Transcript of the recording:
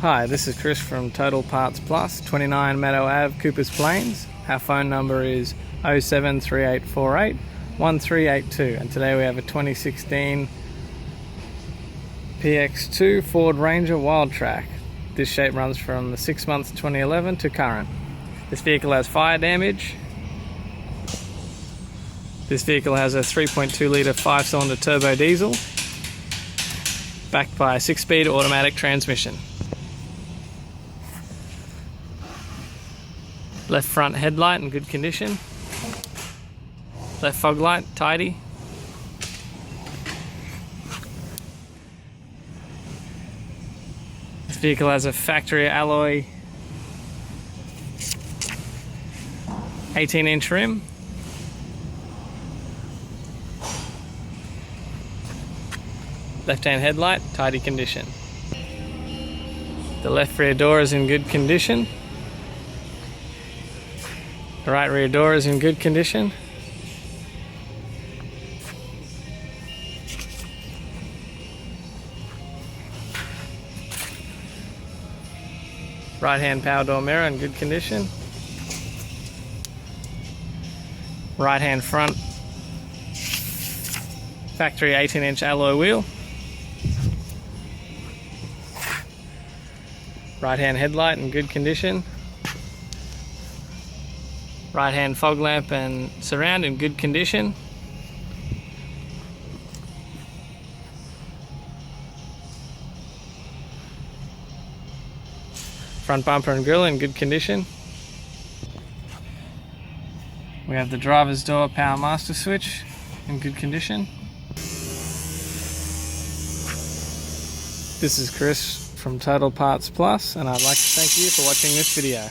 Hi, this is Chris from Total Parts Plus, 29 Meadow Ave Coopers Plains. Our phone number is 073848 1382, and today we have a 2016 PX2 Ford Ranger Wildtrak. This shape runs from the 6 months 2011 to current. This vehicle has fire damage. This vehicle has a 3.2 litre 5-cylinder turbo diesel backed by a 6-speed automatic transmission. Left front headlight in good condition. Left fog light tidy. This vehicle has a factory alloy 18-inch rim. Left-hand headlight, tidy condition. The left rear door is in good condition. The right rear door is in good condition. Right-hand power door mirror in good condition. Right-hand front factory 18-inch alloy wheel. Right-hand headlight in good condition. Right-hand fog lamp and surround in good condition. Front bumper and grille in good condition. We have the driver's door power master switch in good condition. This is Chris from Total Parts Plus, and I'd like to thank you for watching this video.